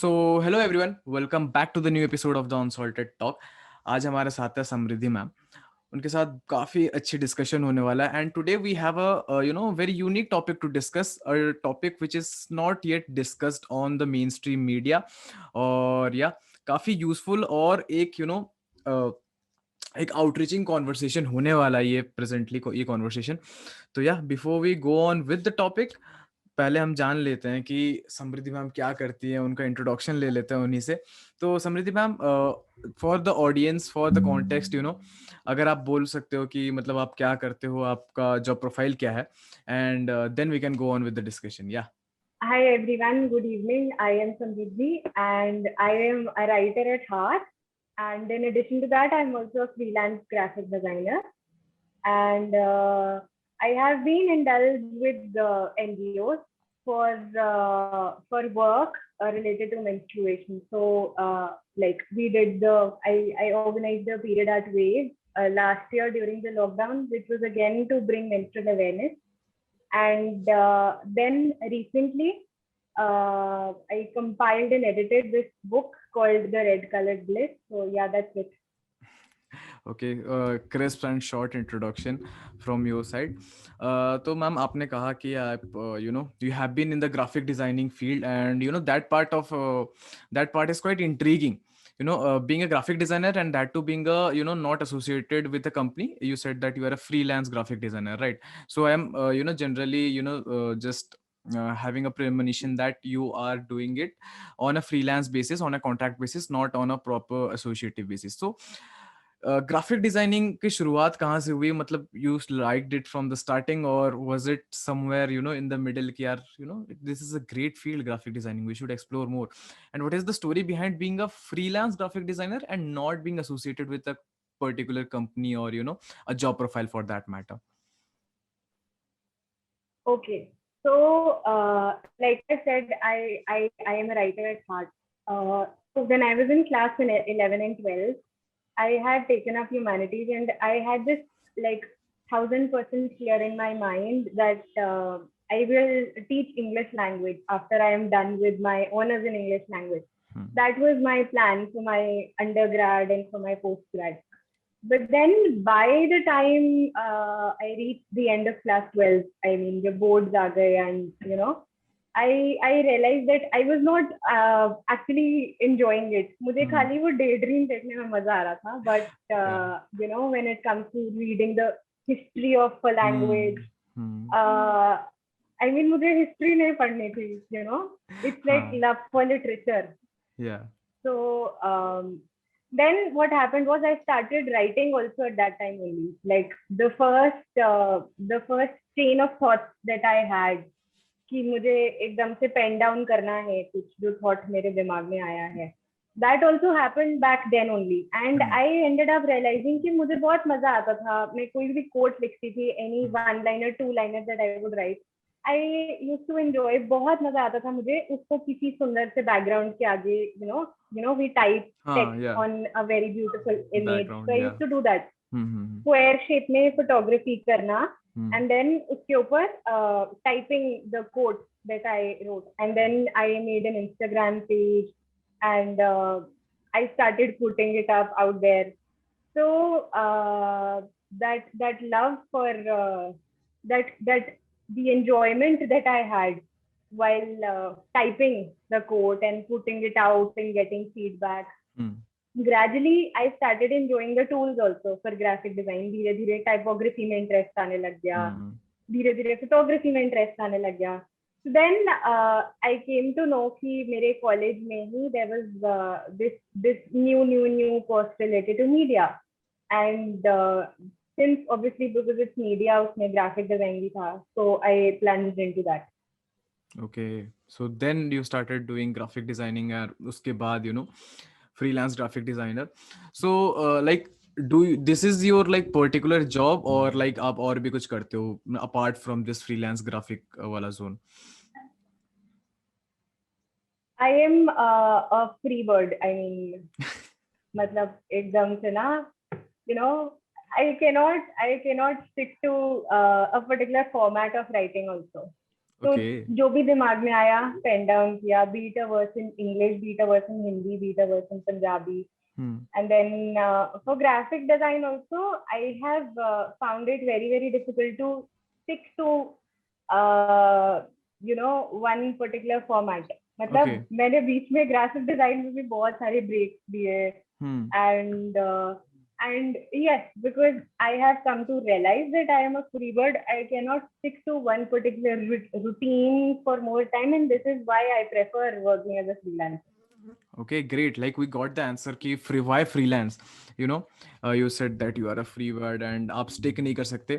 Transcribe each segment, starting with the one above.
So hello everyone, welcome back to the new episode of the unsalted talk. आज हमारे साथ है समृद्धि ma'am. उनके साथ काफ़ी अच्छी डिस्कशन होने वाला है and today we have a very unique topic to discuss, a topic which is not yet discussed on the main stream media. और या काफ़ी यूजफुल और एक एक आउटरीचिंग कॉन्वर्सेशन होने वाला है ये प्रेजेंटली ये कॉन्वर्सेशन। तो या before we go on with the topic, पहले हम जान लेते हैं कि समृद्धि मैम क्या करती हैं, उनका इंट्रोडक्शन ले लेते हैं उन्हीं से। तो Samriddhi ma'am, for the audience, for the context, अगर आप बोल सकते हो कि मतलब आप क्या करते हो, आपका जॉब प्रोफाइल क्या है, and then we can go on with the discussion. या Hi everyone, good evening. I am Samriddhi and I am a writer at heart. And in addition to that, I'm also a freelance graphic designer. And I have been indulged with the NGOs for work related to menstruation. So like we did I organized the period at Wave last year during the lockdown, which was again to bring menstrual awareness. And then recently, I compiled and edited this book called The Red Colored Bliss. So yeah, that's it. Okay, crisp and short introduction from your side. तो ma'am, आपने कहा कि आप you have been in the graphic designing field and that part is quite intriguing. Being a graphic designer and that too being not associated with a company. You said that you are a freelance graphic designer, right? So I am generally just having a premonition that you are doing it on a freelance basis, on a contract basis, not on a proper associative basis. So graphic designing की शुरुआत कहाँ से हुई? मतलब you liked it from the starting, और was it somewhere in the middle कि यार this is a great field, graphic designing, we should explore more? And what is the story behind being a freelance graphic designer and not being associated with a particular company or a job profile for that matter? Okay. So like I said, I am a writer at heart. So when I was in class in 11 and 12, I had taken up humanities and I had this like 1000% clear in my mind that I will teach English language after I am done with my honors in English language. That was my plan for my undergrad and for my postgrad. But then by the time I reached the end of class 12, I mean, the boards are there, and I realized that I was not actually enjoying it. मुझे खाली वो daydream देखने में मजा आ रहा था. But when it comes to reading the history of a language, I mean, मुझे history नहीं पढ़नी थी. It's like love for literature. Yeah. So then what happened was I started writing also at that time only. Like the first chain of thoughts that I had कि मुझे एकदम से pen down करना है कुछ जो थॉट मेरे दिमाग में आया है. That also happened back then only. And I ended up realizing कि मुझे बहुत मजा आता था. मैं कोई भी कोट लिखती थी, any one liner, two liners that I would write. I used to enjoy. बहुत मजा आता था मुझे उसको किसी सुंदर से बैकग्राउंड के आगे we type text on a very beautiful image. So I used to do that. Square shape में photography करना and then उसके ऊपर typing the quotes that I wrote, and then I made an Instagram page and I started putting it up out there. So that love for that the enjoyment that I had while typing the quote and putting it out and getting feedback. Gradually I started enjoying the tools also for graphic design. धीरे धीरे typography में interest आने लग गया, धीरे धीरे photography में interest आने लग गया. So then I came to know कि मेरे college में ही there was this new course related to media, and since obviously because it's media उसमें graphic design भी था, so I plunged into that. Okay, so then you started doing graphic designing, और उसके बाद freelance graphic designer. So like this is your like particular job, or like आप और भी कुछ करते हो apart from this freelance graphic वाला zone? I am a free bird. I mean, मतलब एकदम से ना, I cannot stick to a particular format of writing also. तो Okay. जो भी दिमाग में आया पेन डाउन किया, beat a verse in English, beat a verse in Hindi, beat a verse in Punjabi. Hmm. And then for graphic design also, I have found it very, very difficult to stick to, uh, one particular format. मतलब Okay. मैंने बीच में graphic design में भी बहुत सारे breaks दिए. Hmm. And yes, because I have come to realize that I am a free bird, I cannot stick to one particular routine for more time, and this is why I prefer working as a freelancer. Okay, great. Like we got the answer कि free why freelance. You know, you said that you are a free bird and आप stick नहीं कर सकते.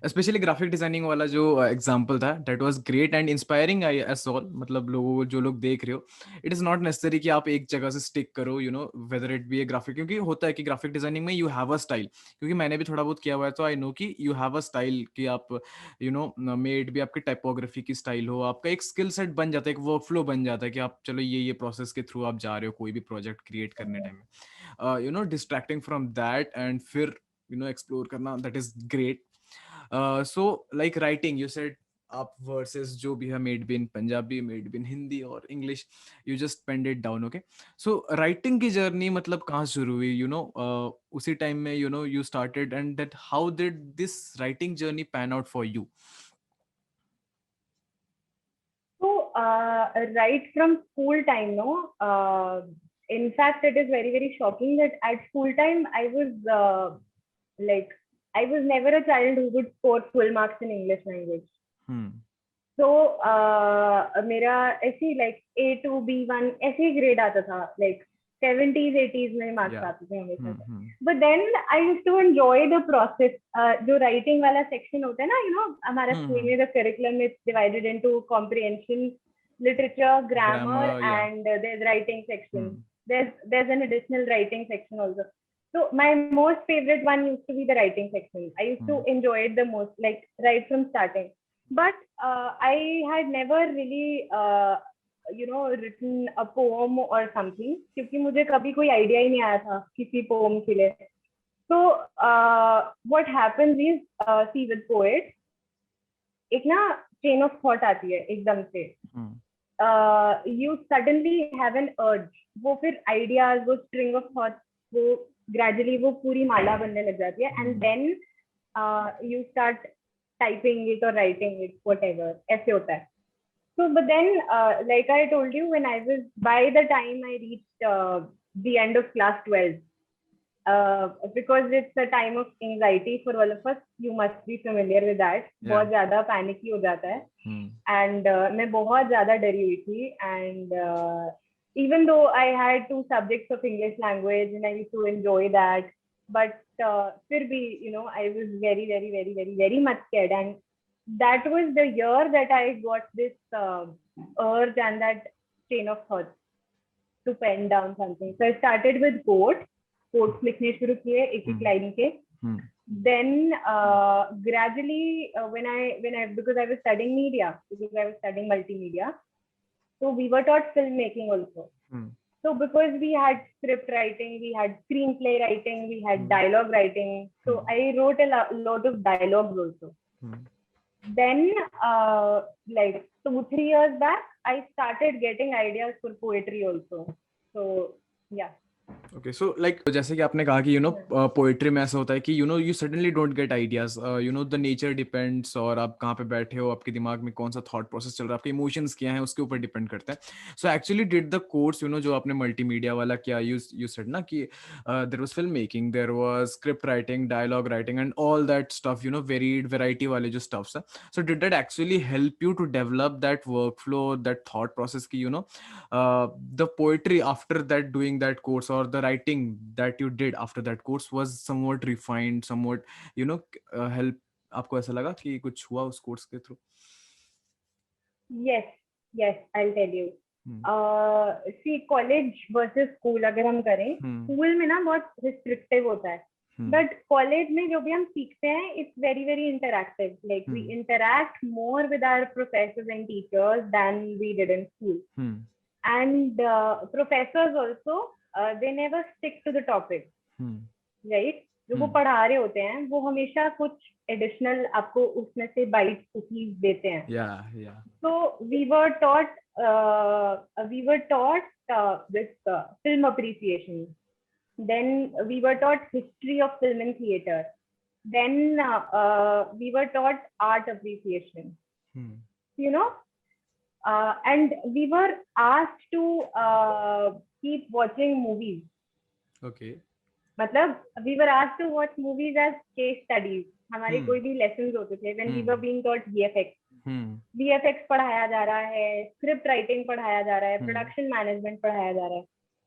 Especially graphic designing वाला जो example था, that was great and inspiring. I saw मतलब लोगों जो लोग देख रहे हो, it is not necessary कि आप एक जगह से stick करो. You know, whether it be a graphic, क्योंकि होता है कि graphic designing में you have a style. क्योंकि मैंने भी थोड़ा बहुत किया हुआ है, तो I know कि you have a style कि आप मेड भी आपकी टाइपोग्राफी की स्टाइल हो, आपका एक स्किल सेट बन जाता है, एक वर्क फ्लो बन जाता है कि आप चलो ये प्रोसेस के थ्रू आप जा रहे हो कोई भी प्रोजेक्ट क्रिएट करने टाइम में. डिस्ट्रैक्टिंग फ्रॉम दैट एंड फिर एक्सप्लोर करना, that is great. So like writing, you said आप वर्सेस जो भी है maybe in Punjabi, maybe in Hindi और English, you just penned it down. Okay, so writing की जर्नी मतलब कहाँ शुरू हुई? उसी टाइम में you started, and that how did this writing journey pan out for you? So, right from school time, no. In fact, it is very, very shocking that at school time I was like, I was never a child who would score full marks in English language. So, मेरा ऐसी like A2 B1 ऐसे ही grade आता था, like 70s 80s में marks आते थे हमेशा. But then I used to enjoy the process. जो writing वाला section होता है ना, हमारा school में the curriculum is divided into comprehension, literature, grammar, and there's writing section. There's an additional writing section also. So my most favorite one used to be the writing section. I used to enjoy it the most, like right from starting. But I had never really written a poem or something, क्योंकि मुझे कभी कोई idea ही नहीं आया था किसी pome के लिए. So what happens is, see, with poets एक ना chain of thought आती है एकदम से. You suddenly have an urge, वो फिर ideas, वो string of thoughts, वो gradually वो पूरी माला बनने लग जाती है, and then you start typing it or writing it, whatever, ऐसे होता है. So, but then, like I told you, when I was, by the time I reached the end of class 12, because it's a time of anxiety for all of us, you must be familiar with that. बहुत ज़्यादा panicky हो जाता है. And मैं बहुत ज़्यादा डरी हुई थी. And even though I had 2 subjects of English language and I used to enjoy that, but फिर भी, I was very, very, very, very, very much scared. And that was the year that I got this urge and that chain of thoughts to pen down something. So I started with quotes लिखने शुरू किए एक एक line के. Then gradually, when I because I was studying media, because I was studying multimedia, so we were taught filmmaking also. So because we had script writing, we had screenplay writing, we had dialogue writing. So I wrote a lot of dialogues also. Then, like 2-3 years back, I started getting ideas for poetry also. So, yeah. Okay, so like जैसे कि आपने कहा कि poetry में ऐसा होता है कि you suddenly don't get ideas, the nature depends, और आप कहाँ पे बैठे हो, आपके दिमाग में कौन सा थॉट प्रोसेस चल रहा है, आपके इमोशंस क्या हैं, उसके ऊपर डिपेंड करता है. So actually did the course जो आपने मल्टीमीडिया वाला किया, यू सेड ना कि there was film making, there was script writing, dialogue writing and all that stuff, varied variety वाले जो स्टफ्स है. So did that actually help you to develop that work flow, that thought process की the poetry after that, doing that course, or the writing that you did after that course was somewhat refined, somewhat help? आपको ऐसा लगा कि कुछ हुआ उस course के through? Yes, I'll tell you. See, college versus school अगर हम करें, school में ना बहुत restrictive होता है. But college में जो भी हम सीखते हैं, it's very, very interactive. Like we interact more with our professors and teachers than we did in school. And professors also, they never stick to the topic, right? जो वो पढ़ा रहे होते हैं वो हमेशा कुछ एडिशनल आपको उसमें से बाइट कुकीज देते हैं. Yeah. So we were taught this film appreciation. Then we were taught history of film and theater. Then we were taught art appreciation. You know, and we were asked to keep watching movies. Okay. मतलब we were asked to watch movies as case studies. हमारे कोई भी lessons होते थे when we were being taught VFX. VFX पढ़ाया जा रहा है, स्क्रिप्ट राइटिंग पढ़ाया जा रहा है, प्रोडक्शन मैनेजमेंट पढ़ाया जा रहा है.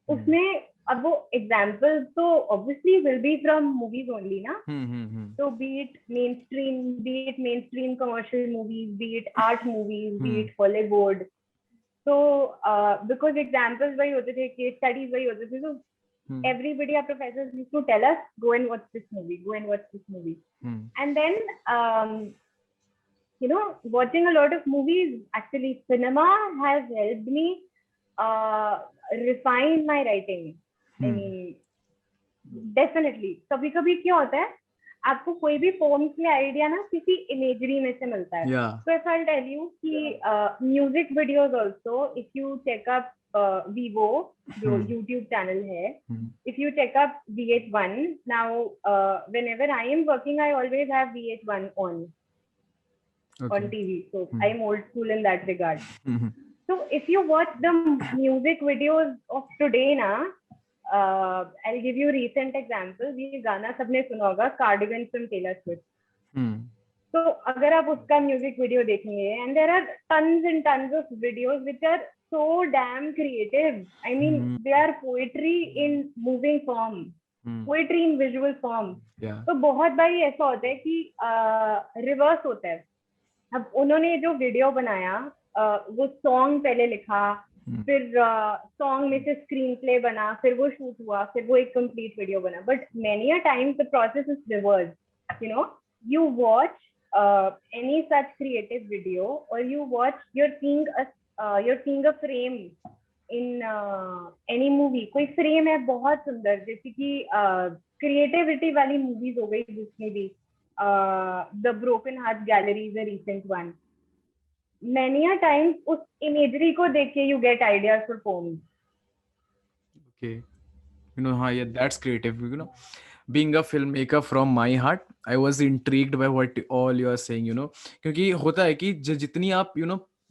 उसमें अब वो एग्जाम्पल तो obviously will be from movies only ना. So be it mainstream commercial movies, be it art movies, be it Hollywood. So because examples वही होते थे, case studies वही होते थे, so everybody, our professors used to tell us, go and watch this movie. And then you know, watching a lot of movies, actually cinema has helped me refine my writing. I mean, definitely. कभी कभी क्या होता है, आपको कोई भी pome की idea ना किसी इमेजरी में से मिलता है. So if I'll tell you कि music videos also, if you check up Vivo, जो YouTube channel है, if you check up VH1, now whenever I am working, I always have VH1 on TV. So I'm old school in that regard. So if you watch the music videos of today na, I'll give you recent example. ये गाना सबने सुना होगा, Cardigan from Taylor Swift. So अगर आप उसका music video देखेंगे, and there are tons and tons of videos which are so damn creative. I mean, they are poetry in moving form, poetry in visual form. तो बहुत बारी ऐसा होता है कि reverse होता है. अब उन्होंने जो वीडियो बनाया, वो सॉन्ग पहले लिखा, फिर सॉन्ग में से स्क्रीन प्ले बना, फिर वो शूट हुआ, फिर वो एक कंप्लीट वीडियो बना. But many a time the process is reverse. You know, you watch any such creative video और you watch, you're seeing a frame in any movie. कोई फ्रेम है बहुत सुंदर, जैसे कि क्रिएटिविटी वाली मूवीज हो गई जिसमें भी The Broken Heart Gallery is a recent one. Many a times उस imagery को देख के you get ideas for poems. Okay, you know, yeah, that's creative. You know, being a filmmaker from my heart, I was intrigued by what all you are saying. You know, क्योंकि होता है कि जितनी आप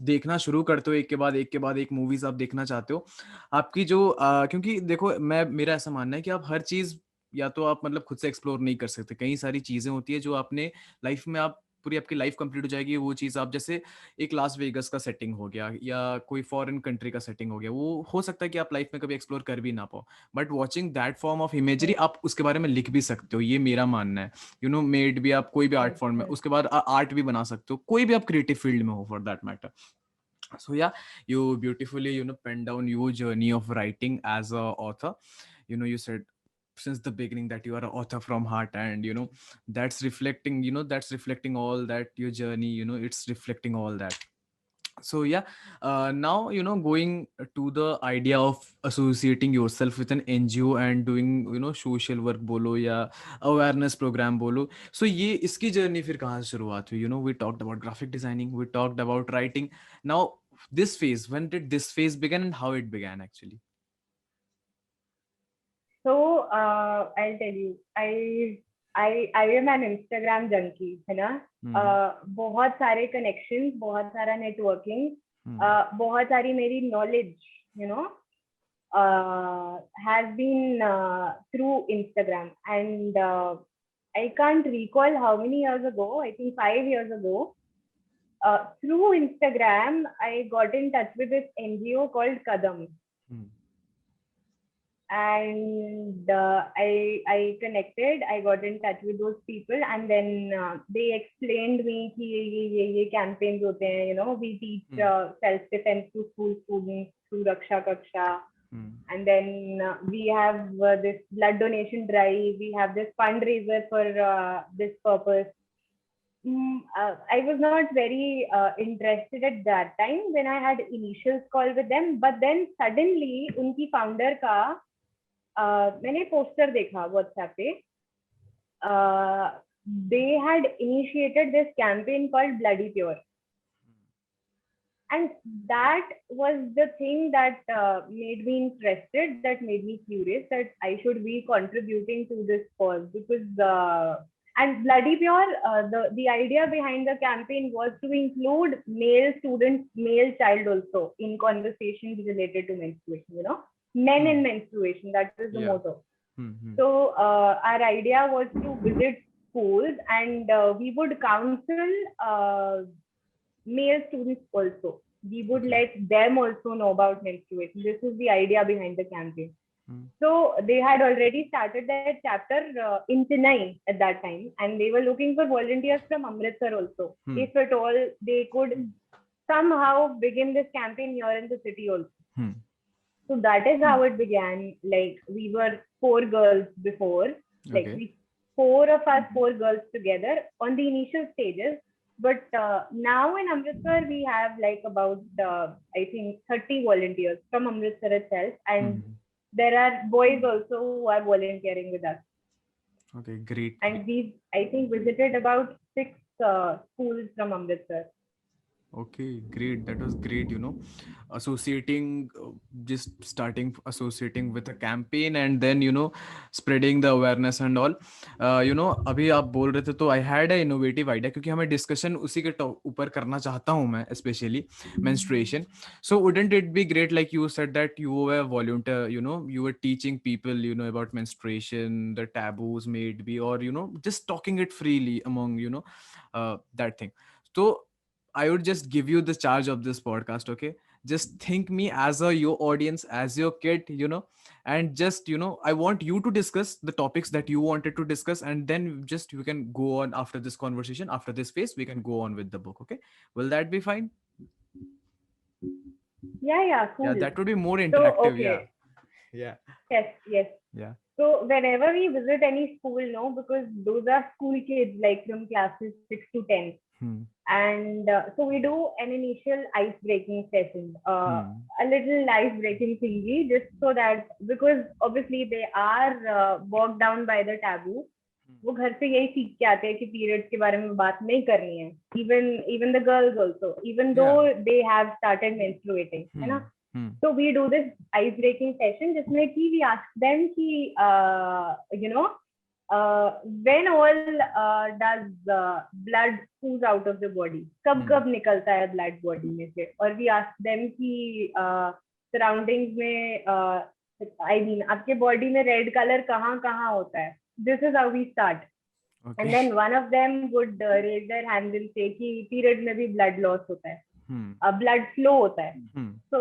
देखना शुरू करते हो, एक के बाद एक मूवीज आप देखना चाहते हो, आपकी जो क्योंकि देखो, मेरा ऐसा मानना है कि आप हर चीज या तो आप मतलब खुद से एक्सप्लोर नहीं कर सकते. कई सारी चीजें होती है जो आपने लाइफ में, आप पूरी आपकी लाइफ कंप्लीट हो जाएगी वो चीज. आप जैसे एक लास वेगस का सेटिंग हो गया या कोई फॉरेन कंट्री का सेटिंग हो गया, वो हो सकता है कि आप लाइफ में कभी एक्सप्लोर कर भी ना पाओ, but watching that form of imagery आप उसके बारे में लिख भी सकते हो. ये मेरा मानना है. मेड भी आप कोई भी आर्ट फॉर्म में, उसके बाद आर्ट भी बना सकते हो, कोई भी आप क्रिएटिव फील्ड में हो for that matter. So yeah, you beautifully penned down your journey of writing as a author. You said since the beginning that you are an author from heart, and that's reflecting all that your journey, it's reflecting all that. So yeah, now going to the idea of associating yourself with an NGO and doing social work bolo ya awareness program bolo. So ये इसकी journey फिर कहाँ से शुरुआत हुई? We talked about graphic designing, we talked about writing. Now this phase, when did this phase begin and how it began actually? So I'll tell you, I am an Instagram junkie, है ना. बहुत सारे connections, बहुत सारा networking, बहुत सारी मेरी knowledge, has been through Instagram. And I can't recall how many years ago, I think 5 years ago, through Instagram, I got in touch with this NGO called Kadam. And I connected, I got in touch with those people, and then they explained me कि ये campaigns होते हैं, we teach self-defense to school students through Raksha Kaksha. And then we have this blood donation drive, we have this fundraiser for this purpose. I was not very interested at that time when I had initial call with them, but then suddenly उनकी founder का मैंने poster देखा WhatsApp पे, uh, they had initiated this campaign called Bloody Pure. And that was the thing that made me interested, that made me curious that I should be contributing to this cause. Because and Bloody Pure, the idea behind the campaign was to include male students, male child also, in conversations related to menstruation, men in menstruation, that was the Yeah. motto. Hmm. So our idea was to visit schools, and we would counsel uh, male students also. We would Okay. let them also know about menstruation. This is the idea behind the campaign. Hmm. So they had already started their chapter in Chennai at that time, and they were looking for volunteers from Amritsar also. Hmm. If at all they could somehow begin this campaign here in the city also. Hmm. So that is how it began. Like, we were four girls before, like Okay. four of us, four girls together on the initial stages. But now in Amritsar, we have like about, I think, 30 volunteers from Amritsar itself. And Hmm. there are boys also who are volunteering with us. Okay. Great. And we've, I think, visited about six schools from Amritsar. Okay, great. That was great, associating, just starting associating with a campaign and then, spreading the awareness and all. अभी आप बोल रहे थे तो I had a innovative idea क्योंकि हमें discussion उसी के ऊपर करना चाहता हूँ मैं, especially menstruation. So wouldn't it be great, like you said that you were a volunteer, you were teaching people, about menstruation, the taboos maybe, or, just talking it freely among, that thing. So I would just give you the charge of this podcast, okay? Just think me as a your audience, as your kid, and just, I want you to discuss the topics that you wanted to discuss, and then just you can go on after this conversation, after this phase, we can go on with the book, okay? Will that be fine? Yeah, Yeah, cool. that would be more So, interactive. Yeah. okay. Yeah. Yes. Yeah. So whenever we visit any school, no, because those are school kids like from classes 6 to 10, Hmm. and so we do an initial ice breaking session, Hmm. a little ice breaking thingy, just so that, because obviously they are bogged down by the taboo. वो घर से यही सीख के आते हैं कि periods के बारे में बात नहीं करनी है. Even the girls also, even Yeah. though they have started menstruating, है ना. Hmm. Hmm. So we do this ice breaking session जिसमें कि we ask them कि when all does blood ooze out of the body, कब कब निकलता है blood body में से, और we ask them कि surroundings में I mean आपके body में red color कहाँ कहाँ होता है. This is how we start. Okay. And then one of them would raise their hand and say कि period में भी blood loss होता है, blood flow होता है. So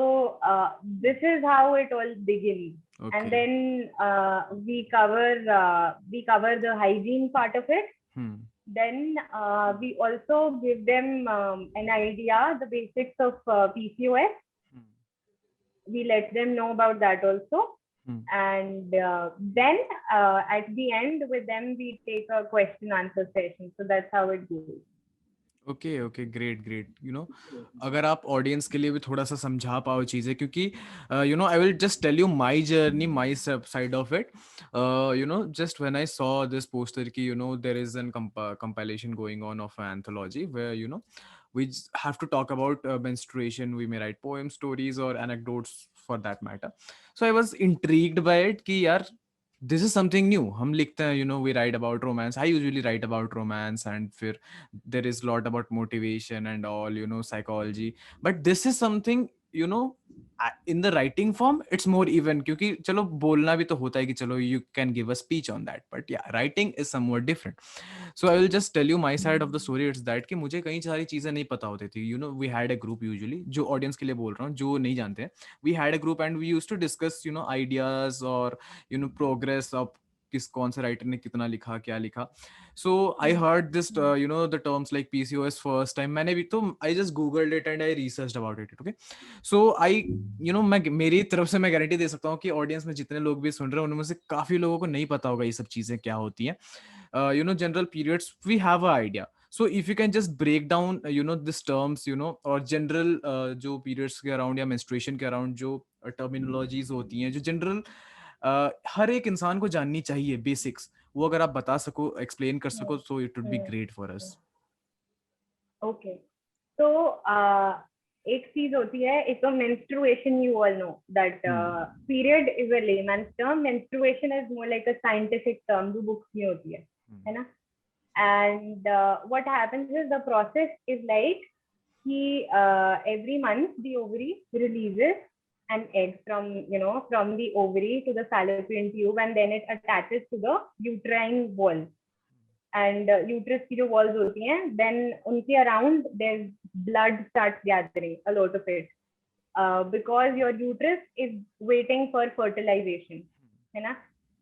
this is how it all begins. Okay. And then we cover the hygiene part of it. Then we also give them an idea, the basics of PCOS. We let them know about that also. And then at the end with them we take a question answer session. So that's how it goes. Okay great अगर आप audience के लिए भी थोड़ा सा समझा पाओ चीज़ें, क्योंकि I will just tell you my journey, my side of it. Just when I saw this poster की there is an compilation going on of an anthology where we have to talk about menstruation. We may write poems, stories, or anecdotes for that matter. So I was intrigued by it कि यार this is something new. हम लिखते हैं, we write about romance. I usually write about romance, and फिर there is a lot about motivation and all, psychology. But this is something, in the writing form it's more even, क्योंकि चलो बोलना भी तो होता है कि चलो you can give a speech on that, but yeah, writing is somewhat different. So I will just tell you my side of the story. It's that कि मुझे कई सारी चीजें नहीं पता होती थी. We had a group usually, जो audience के लिए बोल रहा हूँ, जो नहीं जानते हैं, we had a group and we used to discuss ideas or progress of किस कौन से राइटर ने कितना लिखा, क्या लिखा. So I heard this the terms like PCOS first time. मैंने भी तो I just googled it and I researched about it. Okay, so I मैं मेरी तरफ से मैं गारंटी दे सकता हूँ कि ऑडियंस में जितने लोग भी सुन रहे हैं उनमें से काफी लोगों को नहीं पता होगा ये सब चीजें क्या होती हैं. General periods we have an idea. So if you can just break down these terms, और general जो periods के around या menstruation के around जो terminologies होती हैं, जो general हर एक इंसान को जाननी चाहिए, basics, वो अगर आप बता सको, एक्सप्लेन कर सको, so it would be great for us. Okay. So एक चीज होती है, एक तो menstruation, you all know that period is a layman's term. Menstruation is more like a scientific term जो books में होती है ना? And what happens is the process is like कि every month the ovary releases an egg from the ovary to the fallopian tube, and then it attaches to the uterine wall. And uterus की जो walls होती हैं, then उनके around there's blood starts gathering, a lot of it, because your uterus is waiting for fertilization, है ना?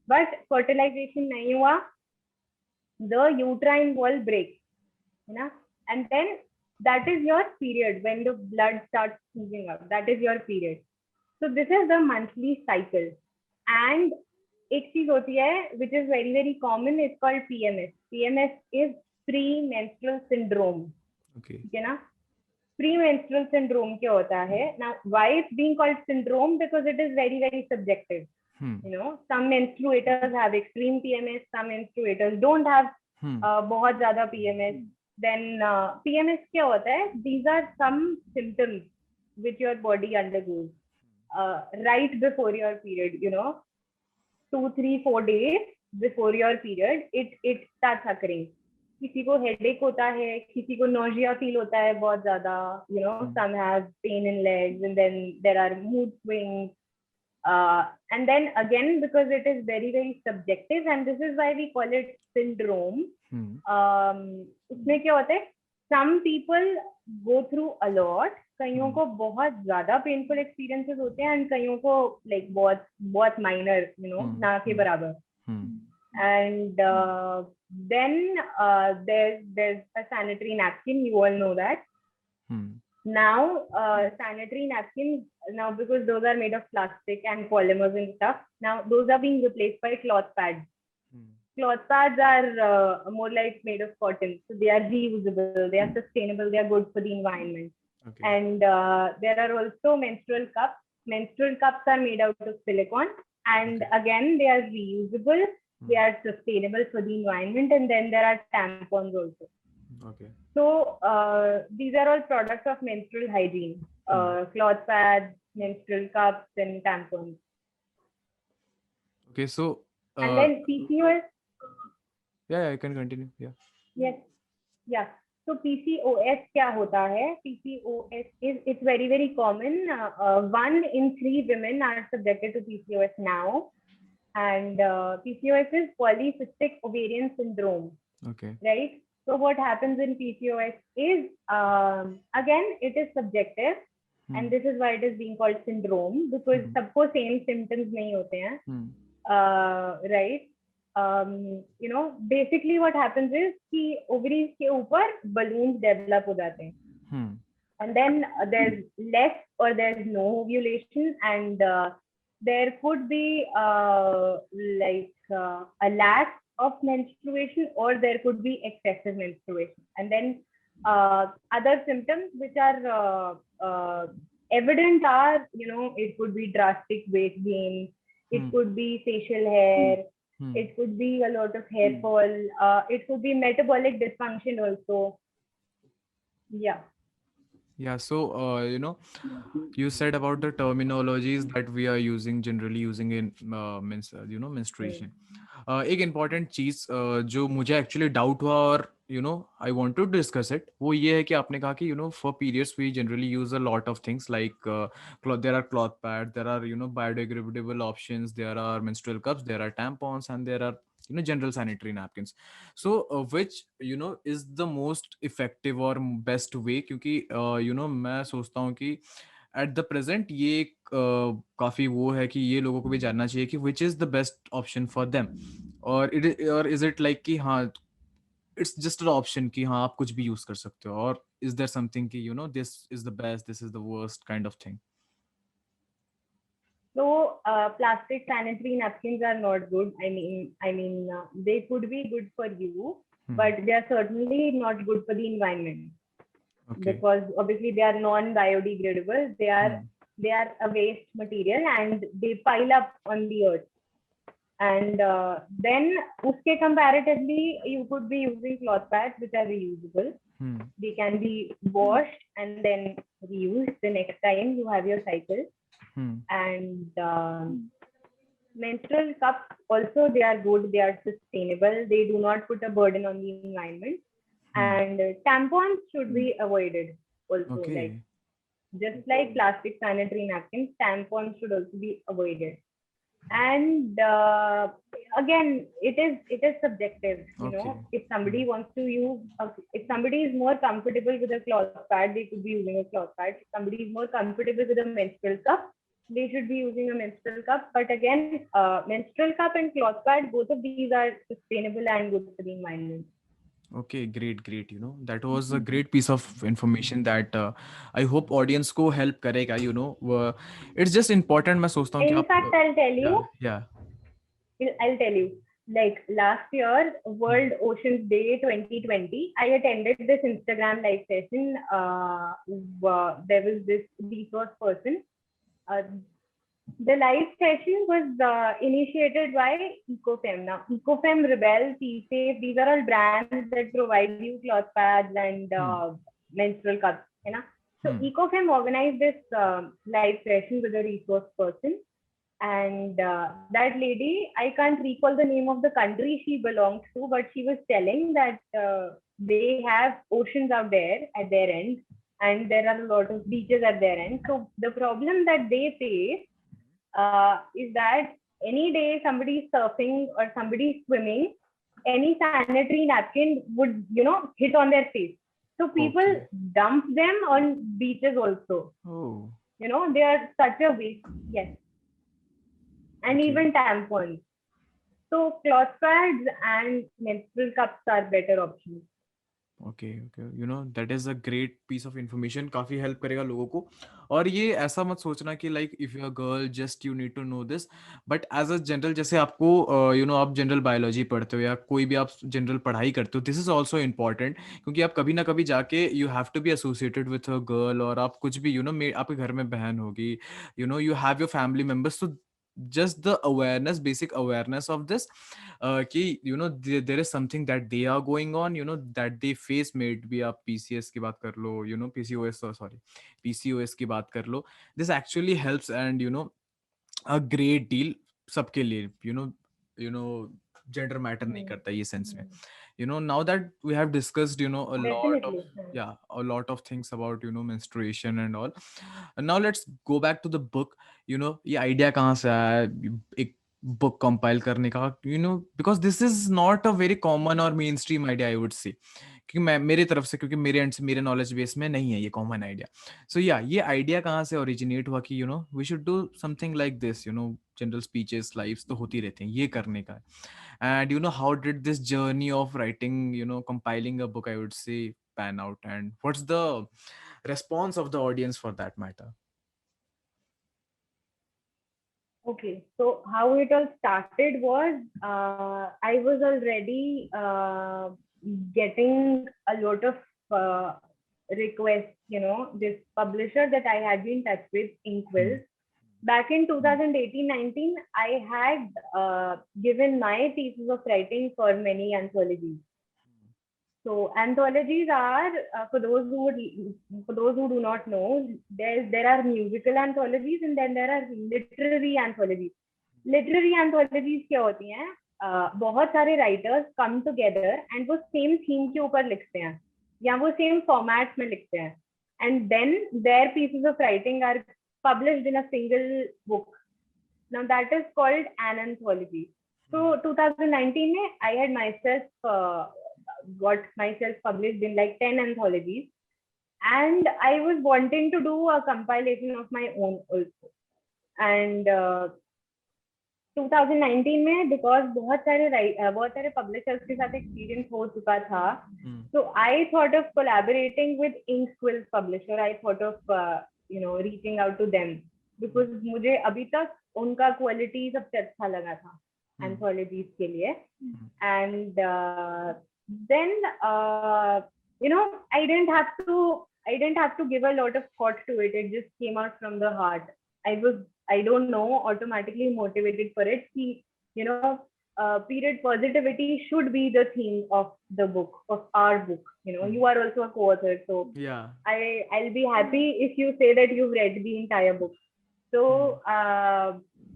But fertilization नहीं हुआ, the uterine wall breaks, है ना? And then that is your period. When the blood starts moving up, that is your period. So this is the monthly cycle. And एक चीज होती है which is very very common, it's called PMS. PMS is premenstrual syndrome. Okay. ठीक है ना? Premenstrual syndrome क्या होता है? Now why it's being called syndrome? Because it is very very subjective. Some menstruators have extreme PMS, some menstruators don't have बहुत ज्यादा PMS. Then PMS क्या होता है? These are some symptoms which your body undergoes right before your period, 2, 3, 4 days before your period, it starts occurring. किसी को headache होता है, किसी को nausea feel होता है बहुत ज़्यादा, some have pain in legs, and then there are mood swings. And then again, because it is very very subjective, and this is why we call it syndrome. उसमें क्या होता है? Some people go through a lot. कईयों को बहुत ज़्यादा painful experiences होते हैं, and कईयों को like बहुत minor, ना के बराबर. And then there's a sanitary napkin. You all know that. Now sanitary napkins, now because those are made of plastic and polymers and stuff, now those are being replaced by cloth pads. Cloth pads are more like made of cotton, so they are reusable, they are sustainable, they are good for the environment. Okay. And there are also menstrual cups. Menstrual cups are made out of silicone, and again they are reusable, they are sustainable for the environment. And then there are tampons also. Okay. So these are all products of menstrual hygiene. Cloth pads, menstrual cups, and tampons. Okay, so and then PCOS. Yeah, you can continue. Yeah. Yes. Yeah. So PCOS क्या होता है? PCOS is, it's very very common. 1 in 3 women are subjected to PCOS now, and PCOS is polycystic ovarian syndrome. Okay. Right. So what happens in PCOS is, again, it is subjective, and this is why it is being called syndrome, because सबको same symptoms नहीं होते हैं, right? Basically what happens is कि ovaries के ऊपर balloons develop हो जाते हैं, and then there's less or there's no ovulation, and there could be a lack of menstruation, or there could be excessive menstruation. And then other symptoms which are evident are, it could be drastic weight gain, it could be facial hair, it could be a lot of hair fall, it could be metabolic dysfunction also. Yeah, so you said about the terminologies that we are generally using in menstruation. एक important चीज जो मुझे actually doubt हुआ और I want to discuss it, वो ये है कि आपने कहा कि for periods we generally use a lot of things like there are cloth pads, there are biodegradable options, there are menstrual cups, there are tampons, and there are general sanitary napkins. So which is the most effective or best way? क्योंकि मैं सोचता हूँ कि at the present ये एक काफी वो है कि ये लोगों को भी जानना चाहिए कि which is the best option for them, or is it like कि हाँ it's just an option कि हाँ आप कुछ भी use कर सकते हो, or is there something कि this is the best, this is the worst kind of thing? So plastic sanitary napkins are not good. I mean, they could be good for you, but they are certainly not good for the environment. Okay. Because obviously they are non-biodegradable. They are a waste material, and they pile up on the earth. And then uske comparatively you could be using cloth pads which are reusable. They can be washed and then reused the next time you have your cycle. And menstrual cups also, they are good, they are sustainable, they do not put a burden on the environment. And tampons should be avoided also. Okay. Like just like plastic sanitary napkins, tampons should also be avoided. And again, it is subjective, you know. Okay. If somebody wants to use if somebody is more comfortable with a cloth pad, they could be using a cloth pad. If somebody is more comfortable with a menstrual cup, they should be using a menstrual cup. But again, menstrual cup and cloth pad, both of these are sustainable and good for the environment. Okay, great. You know, that was a great piece of information that I hope audience को help करेगा. You know, it's just important. मैं सोचता हूँ कि In आप fact, yeah. I'll tell you, like last year, World Oceans Day 2020, I attended this Instagram live session. There was this resource person. The live session was initiated by Ecofem. Now, Ecofem, Rebel, T-Safe, these are all brands that provide you cloth pads and menstrual cups. You know? So Ecofem organized this live session with a resource person. And that lady, I can't recall the name of the country she belongs to, but she was telling that they have oceans out there at their end, and there are a lot of beaches at their end. So the problem that they face is that any day somebody is surfing or somebody is swimming, any sanitary napkin would, you know, hit on their face. So people dump them on beaches also. Oh. You know, they are such a waste. Yes. And even tampons. So cloth pads and menstrual cups are better options. Okay. You know, that is a great piece of information. काफी help करेगा लोगों को. और ये ऐसा मत सोचना कि like if you're a girl just you need to know this. But as a general, जैसे आपको you know आप general biology पढ़ते हो या कोई भी आप general पढ़ाई करते हो, this is also important क्योंकि आप कभी ना कभी जाके you have to be associated with a girl और आप कुछ भी you know आपके घर में बहन होगी, you know you have your family members, so just the awareness, basic awareness of this कि you know there is something that they are going on, you know that they face, may be आप PCS की बात कर लो, you know PCOS, sorry PCOS की बात कर लो, this actually helps and you know a great deal सबके लिए, you know gender matter नहीं करता ये sense में. You know, now that we have discussed, you know, Definitely. a lot of things about, you know, menstruation and all. And now let's go back to the book. You know, ये idea कहाँ से आया एक book compile करने का, you know, because this is not a very common or mainstream idea, I would say. क्योंकि मैं मेरी तरफ से, क्योंकि मेरे एंड से, मेरे नॉलेज बेस में नहीं है ये कॉमन आइडिया. सो या ये आइडिया कहाँ से ओरिजिनेट हुआ कि you know we should do something like this, you know general speeches lives तो होती रहती हैं, ये करने का. And you know how did this journey of writing, you know, compiling a book, I would say, pan out, and what's the response of the audience for that matter? Okay, so how it all started was I was already getting a lot of requests. You know, this publisher that I had been in touch with, Inkwell, back in 2018-19, I had given my pieces of writing for many anthologies. So anthologies are, for those who do not know, there are musical anthologies and then there are literary anthologies. Literary anthologies क्या होती हैं? बहुत सारे writers come together and वो same theme के ऊपर लिखते हैं या वो same format में लिखते हैं, and then their pieces of writing are published in a single book. Now that is called an anthology. So 2019 में I had myself got myself published in like 10 anthologies, and I was wanting to do a compilation of my own also. And 2019 में because बहुत सारे publishers के साथ experience हो चुका था, so I thought of collaborating with Inkwell's publisher. I thought of you know, reaching out to them because मुझे अभी तक उनका quality सबसे अच्छा लगा था anthologies के लिए. And then you know, I didn't have to give a lot of thought to it. It just came out from the heart. I don't know, automatically motivated for it. you know, period positivity should be the theme of the book, of our book. You know, you are also a co-author, so Yeah. I'll be happy if you say that you've read the entire book. So, I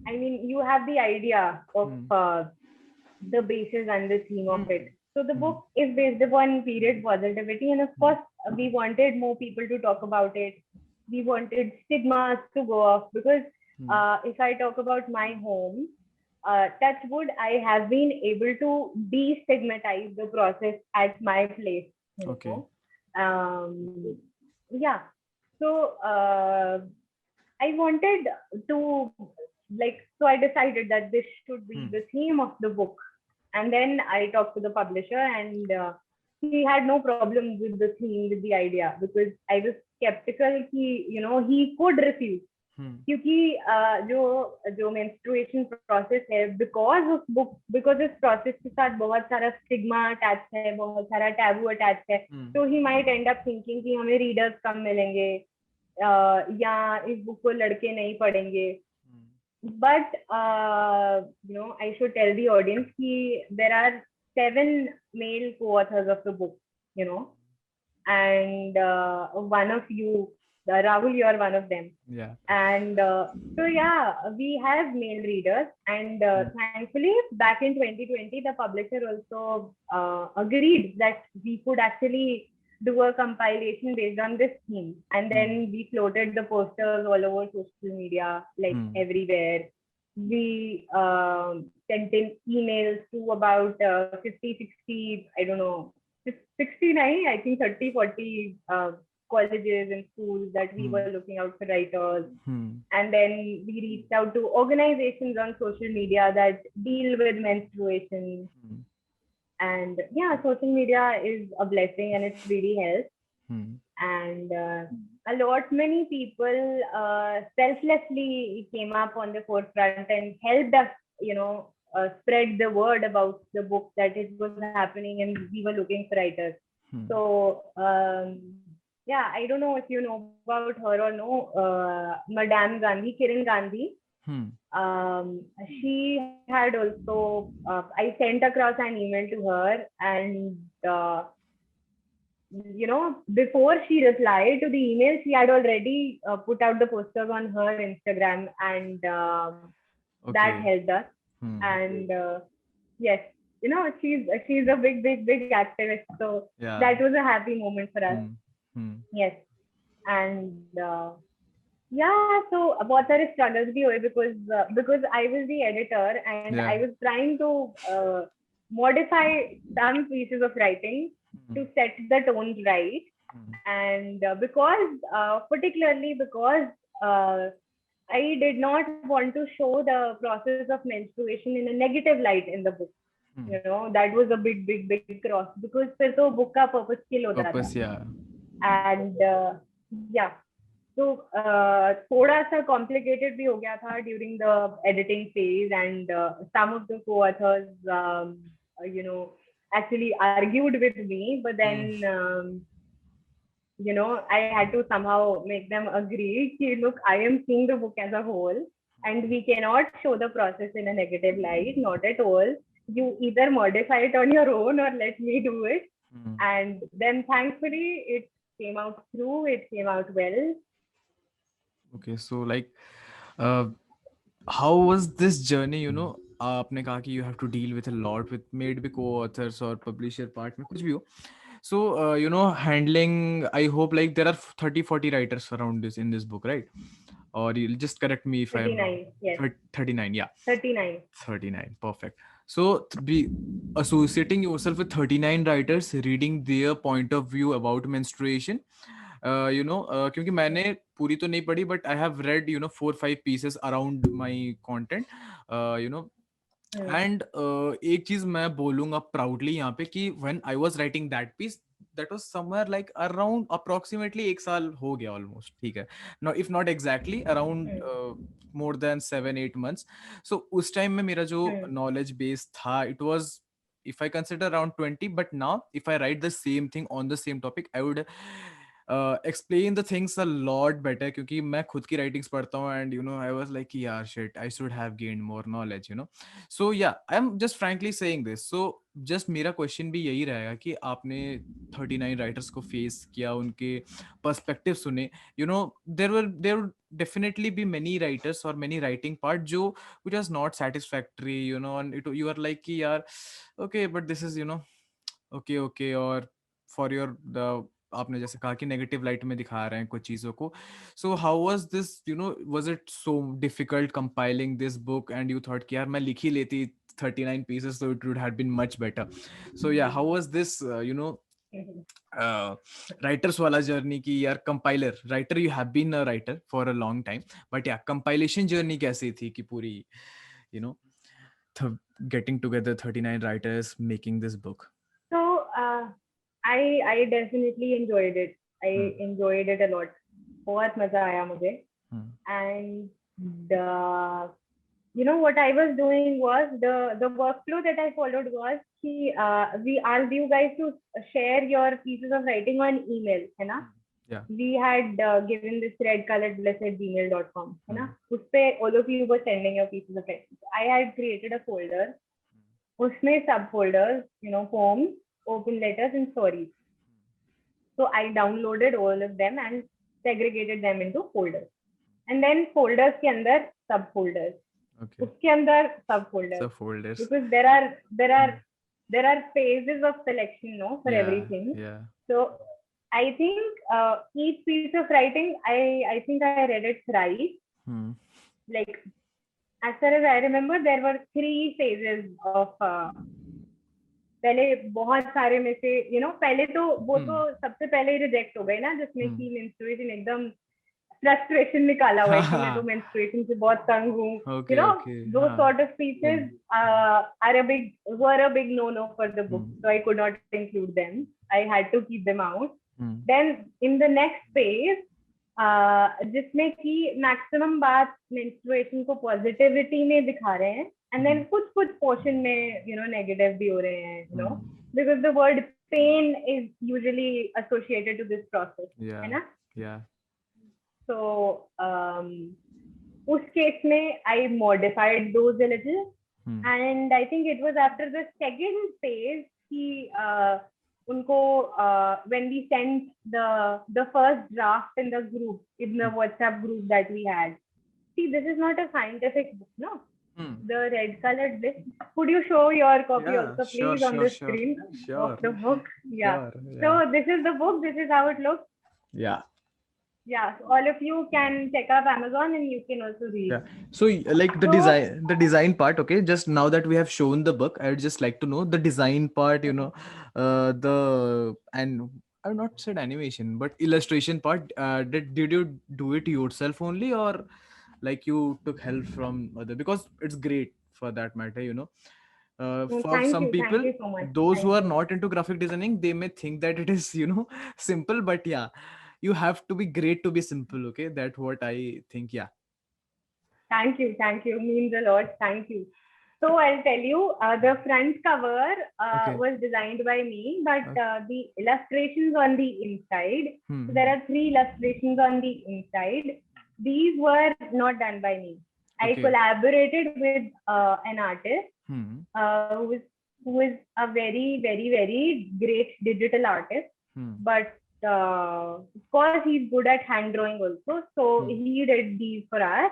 mean, you have the idea of the basis and the theme of it. So the book is based upon period positivity, and of course, we wanted more people to talk about it. We wanted stigmas to go off because if I talk about my home, touch wood, I have been able to destigmatize the process at my place. You Okay. know, yeah. So I wanted to like, so I decided that this should be the theme of the book. And then I talked to the publisher, and he had no problem with the theme, with the idea, because I was skeptical कि he could refuse. क्योंकि जो जो menstruation process है, because of book, because इस process के साथ बहुत सारा stigma attached है, बहुत सारा taboo attached है, so he might end up thinking कि हमें readers कम मिलेंगे, या इस बुक को लड़के नहीं पढ़ेंगे. But I should tell the audience that there are 7 male co-authors of the book, and one of you, Rahul, you are one of them. Yeah. And so yeah, we have male readers, and thankfully back in 2020, the publisher also agreed that we could actually do a compilation based on this theme, and then we floated the posters all over social media, like everywhere. We sent in emails to about 50, 60, I don't know, 69, I think 30, 40 colleges and schools that we were looking out for writers. And then we reached out to organizations on social media that deal with menstruation. And yeah, social media is a blessing, and it really helps. And many people selflessly came up on the forefront and helped us, spread the word about the book, that it was happening and we were looking for writers. So yeah, I don't know if you know about her or no, Madame Gandhi, Kiran Gandhi. She had also, I sent across an email to her, and before she replied to the email, she had already put out the posters on her Instagram, and that helped us. And yes, she's a big activist, so that was a happy moment for us. Yes. And yeah, so बहुत सारे struggles भी हुए because I was the editor, and I was trying to modify some pieces of writing to set the tones right. And particularly because I did not want to show the process of menstruation in a negative light in the book. That was a big cross, because फिर तो book का purpose kill हो जाता है. And yeah, so थोड़ा सा complicated भी हो गया था during the editing phase, and some of the co-authors actually argued with me, but then I had to somehow make them agree कि look, I am seeing the book as a whole, and we cannot show the process in a negative light, not at all. You either modify it on your own or let me do it. And then thankfully it came out through, it came out well. Okay, so like how was this journey? आपने कहा कि you have to deal with a lot with maybe co-authors or publisher part में कुछ भी हो. So handling, I hope like there are 30-40 writers around this in this book, right? Or you'll just correct me if 39, I'm wrong. yes. 39, yeah. 39, perfect. So be associating yourself with 39 writers, reading their point of view about menstruation. क्योंकि मैंने पूरी तो नहीं पढ़ी, but I have read 4-5 pieces around my content, and एक चीज मैं बोलूंगा proudly यहाँ पे कि when I was writing that piece, that was somewhere like around approximately 1 साल हो गया almost, ठीक है, no, if not exactly around more than 7-8 months. So उस time में मेरा जो knowledge base था, it was, if I consider, around 20, but now if I write the same thing on the same topic, I would explain the things a lot better, क्योंकि मैं खुद की writings पढ़ता हूँ and I was like कि यार shit, I should have gained more knowledge. So yeah, I'm just frankly saying this. So just मेरा question भी यही रहेगा कि आपने 39 writers को face किया, उनके perspective सुने. There would definitely be many writers or many writing part जो which was not satisfactory, and you are like कि यार okay, but this is okay, और for your the आपने जैसे कहा कि नेगेटिव लाइट में दिखा रहे हैं कुछ चीजों को. So how was this, was it so difficult compiling this book and you thought कि यार मैं लिख ही लेती 39 pieces, so it would have been much better. So yeah, how was this writers वाला जर्नी की यार, compiler writer, you have been a writer for a long time, but या compilation journey कैसी थी कि पूरी you know getting together 39 writers making this book? So I definitely enjoyed it. I enjoyed it a lot. बहुत मजा आया मुझे. And what I was doing was the workflow that I followed was we asked you guys to share your pieces of writing on email, है ना? Yeah. We had given this redcoloredbliss@gmail.com, है ना? उसपे all of you were sending your pieces of writing. So I had created a folder. उसमें subfolders, poems, open letters, and stories. So I downloaded all of them and segregated them into folders. And then folders के अंदर subfolders. Okay. उसके अंदर subfolders. Subfolders. Because there are phases of selection, for everything. Yeah. So I think each piece of writing, I think I read it thrice. Like, as far as I remember, there were 3 phases of पहले बहुत सारे में से पहले तो वो तो सबसे पहले ही रिजेक्ट हो गए ना, जिसमें कि मेंस्ट्रुएशन एकदम फ्रस्ट्रेशन निकाला हुआ है कि मैं तो मेंस्ट्रुएशन से बहुत तंग हूँ. Those sort of pieces were a big no for the book, so I could not include them. I had to keep them out. Then in the next phase, जिसमें कि मैक्सिमम बात मेंस्ट्रुएशन को positivity में दिखा रहे हैं, and then कुछ portion में नेगेटिव भी हो रहे हैं, because the word pain is usually associated to this process, है ना? Yeah. So उस केस में I modified those a little, and I think it was after the second phase कि उनको when we sent the first draft in the group, in the WhatsApp group that we had. See, this is not a scientific book, no? The Red Colored Bliss. Could you show your copy also, please, on the screen of the book? Yeah. So this is the book. This is how it looks. Yeah. Yeah. So all of you can check up Amazon and you can also read. Yeah. So like the design part. Okay. Just now that we have shown the book, I would just like to know the design part. And I've not said animation, but illustration part. Did you do it yourself only, or like you took help from other? Because it's great for that matter. For some people, thank you so much. Those who are not into graphic designing, they may think that it is simple, but yeah, you have to be great to be simple. Okay, that's what I think. Yeah. Thank you, means a lot. Thank you. So I'll tell you, the front cover was designed by me, but the illustrations on the inside, so there are 3 illustrations on the inside. These were not done by me. I collaborated with an artist who is a very, very, very great digital artist, but of course he's good at hand drawing also, so he did these for us.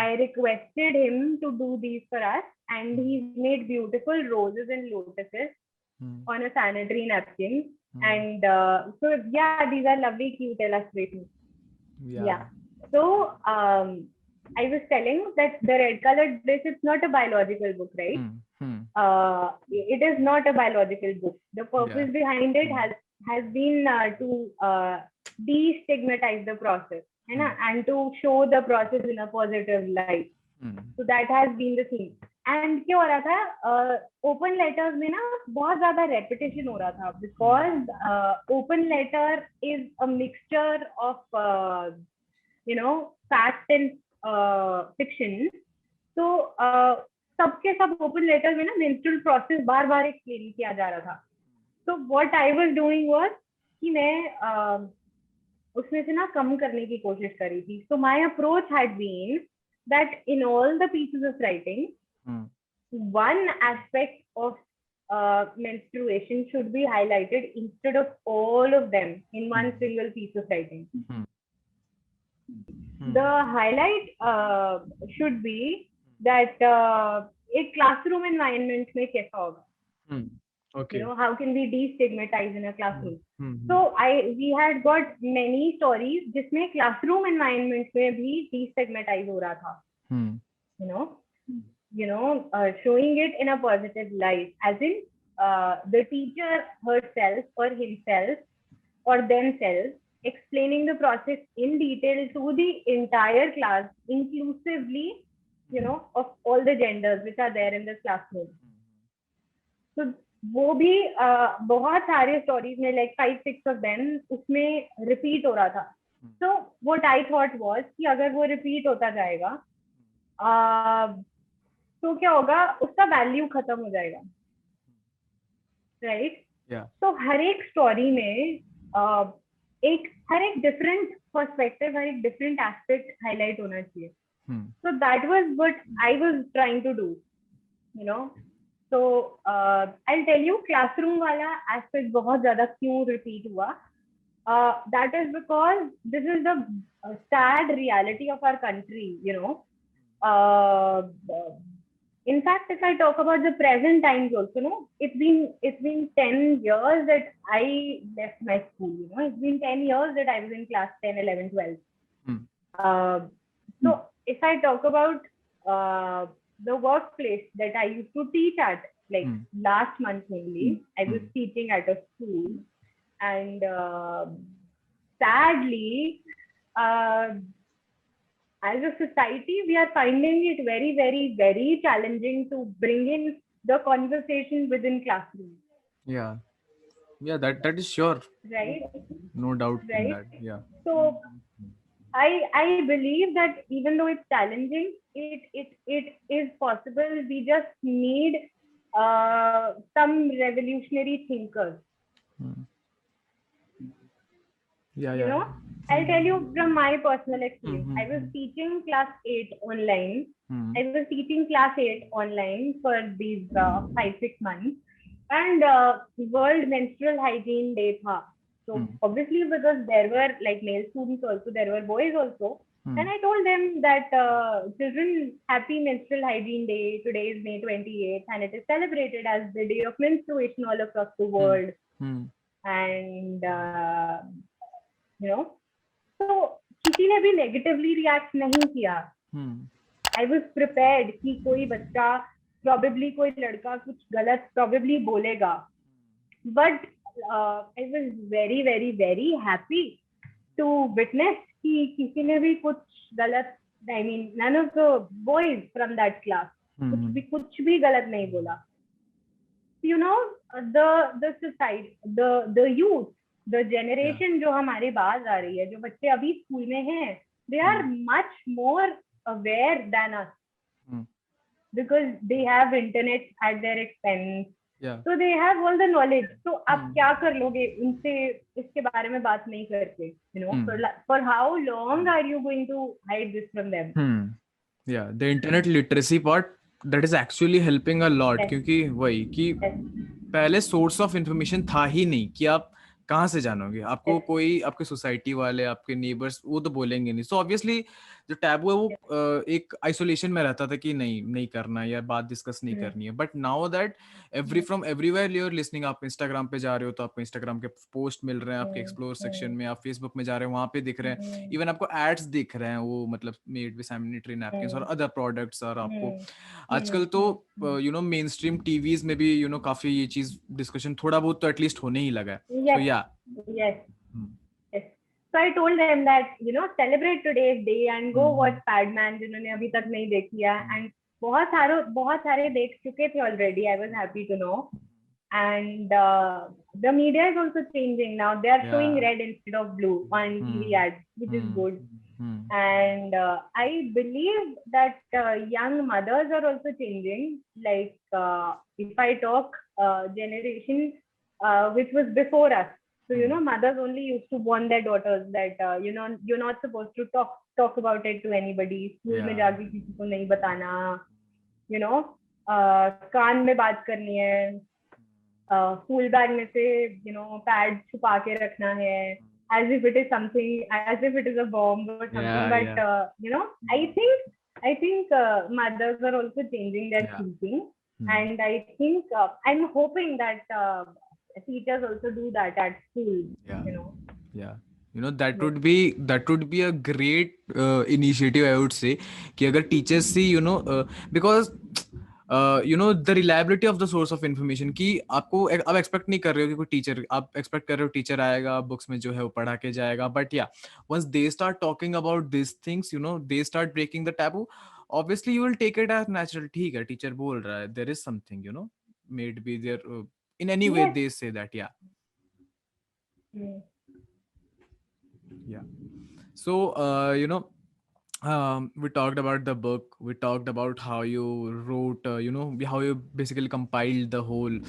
I requested him to do these for us, and he's made beautiful roses and lotuses on a sanitary napkin. And so yeah, these are lovely, cute illustrations. Yeah. So I was telling that the Red Colored Bliss, it's not a biological book, right? It is not a biological book. The purpose behind it has been to destigmatize the process, and to show the process in a positive light. So that has been the theme. And क्या हो रहा था, open letters में ना बहुत ज़्यादा repetition हो रहा था, because open letter is a mixture of fact and fiction. So सबके सब open letters में ना menstrual process बार-बार explain किया जा रहा था. So what I was doing was कि मैं उसमें से ना कम करने की कोशिश करी थी. So my approach had been that in all the pieces of writing, one aspect of menstruation should be highlighted instead of all of them in one single piece of writing. The highlight should be that एक classroom environment में कैसा होगा. Okay. You know, how can we destigmatize in a classroom? Mm-hmm. So we had got many stories जिसमें classroom environment में भी destigmatize हो रहा था. You know, showing it in a positive light, as in the teacher herself or himself or themselves explaining the process in detail to the entire class, inclusively, you know, of all the genders which are there in this classroom. So वो भी बहुत सारे stories में like 5-6 of them उसमें repeat हो रहा था. So what I thought was कि अगर वो रिपीट होता जाएगा तो क्या होगा, उसका वैल्यू खत्म हो जाएगा, राइट? तो हर एक स्टोरी में हर एक डिफरेंट पर्सपेक्टिव, हर एक डिफरेंट एस्पेक्ट हाईलाइट होना चाहिए. So that was what I was trying to do, you know. So I tell you classroom वाला एस्पेक्ट बहुत ज्यादा क्यों रिपीट हुआ. That is because this is the sad reality of our country, you know. In fact, if I talk about the present times also, no, it's been 10 years that I left my school. You know, it's been 10 years that I was in class 10, 11, 12. So if I talk about the workplace that I used to teach at, like last month only, I was teaching at a school, and sadly, as a society, we are finding it very, very, very challenging to bring in the conversation within classrooms. Yeah, that is sure. Right. No doubt right? in that. Yeah. So I believe that even though it's challenging, it is possible. We just need some revolutionary thinkers. Yeah. You know, I'll tell you from my personal experience. I was teaching class 8 online. I was teaching class 8 online for these 5-6 months. And World Menstrual Hygiene Day tha. So obviously, because there were like male students also, there were boys also. And I told them that children, happy Menstrual Hygiene Day. Today is May 28th, and it is celebrated as the day of menstruation all across the world. And you know, so किसी ने भी negatively react नहीं किया. I was prepared कि कोई बच्चा, probably कोई लड़का कुछ गलत probably बोलेगा. But I was very, very, very happy to witness कि किसी ने भी कुछ गलत, I mean, none of the boys from that class कुछ भी गलत नहीं बोला. You know, the society, the youth, the generation जो हमारे बाद आ रही है, जो बच्चे अभी स्कूल में हैं, they are much more aware than us because they have internet at their expense. So they have all the knowledge. So आप क्या कर लोगे उनसे इसके बारे में बात नहीं करके, you know? For how long are you going to hide this from them? Yeah, the internet literacy part, that is actually helping a lot. क्योंकि वही कि पहले सोर्स ऑफ इंफॉर्मेशन था ही नहीं कि आप कहाँ से जानोगे. आपको कोई आपके सोसाइटी वाले, आपके नेबर्स, वो तो बोलेंगे नहीं. सो ऑब्वियसली जो टैबू है वो एक आइसोलेशन में रहता था कि नहीं करना या बात डिस्कस नहीं करनी है. But now that from everywhere you are listening, आप इंस्टाग्राम पे जा रहे हो तो आपको इंस्टाग्राम के पोस्ट मिल रहे हैं, आपके एक्सप्लोर सेक्शन में, आप फेसबुक में जा रहे हैं वहां पे दिख रहे हैं, इवन आपको एड्स दिख रहे हैं, वो मतलब मेड विद सैनिटरी नैपकिन्स और अदर प्रोडक्ट्स. और आपको आजकल तो you know main stream TVs में भी यू नो काफी ये चीज डिस्कशन थोड़ा बहुत तो एटलीस्ट होने ही लगा है. So yeah. Yes. So I told them that, you know, celebrate today's day and go watch Padman जिन्होंने अभी तक नहीं देखी है, and बहुत सारे देख चुके थे already. I was happy to know. And the media is also changing now. They are showing red instead of blue on TV ads, which is good. And I believe that young mothers are also changing. Like if I talk generation which was before us, So, mothers only used to warn their daughters that, you're not supposed to talk about it to anybody. School में Yeah. जाके किसी को नहीं बताना, you know, कान में बात करनी है, फूल बैग में से, पैड छुपा के रखना है, as if it is something, as if it is a bomb or something. Yeah, But, yeah. I think mothers are also changing their Yeah. thinking. Hmm. And I think I'm hoping that teachers also do that at school. Yeah. Yeah. That Yes. would be a great initiative, I would say, कि अगर teachers see, because the reliability of the source of information, कि आपको आप expect नहीं कर रहे हो कि कोई teacher, आप expect कर रहे हो teacher आएगा books में जो है वो पढ़ा के जाएगा, but yeah, once they start talking about these things, they start breaking the taboo, obviously you will take it as natural. ठीक है, teacher बोल रहा है, there is something, made be there, in any way Yes. they say that. Yeah. Mm. Yeah. So we talked about the book, we talked about how you wrote, how you basically compiled the whole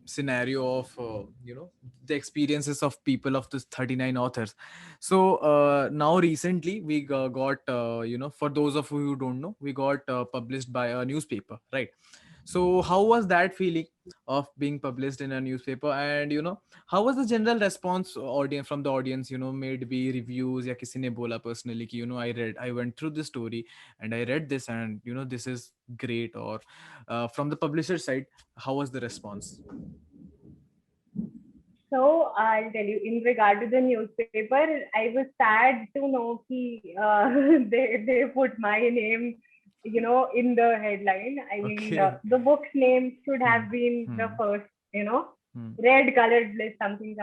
scenario of the experiences of people, of this 39 authors. So now recently we got for those of you who don't know, we got published by a newspaper, right? So how was that feeling of being published in a newspaper? And how was the general response audience from the audience? Made be reviews या किसी ने बोला personally कि I went through this story and I read this, and this is great, or from the publisher side, how was the response? So I'll tell you, in regard to the newspaper, I was sad to know that they put my name, in the headline. I mean, Okay. the book's name should have been the first, red colored list, something,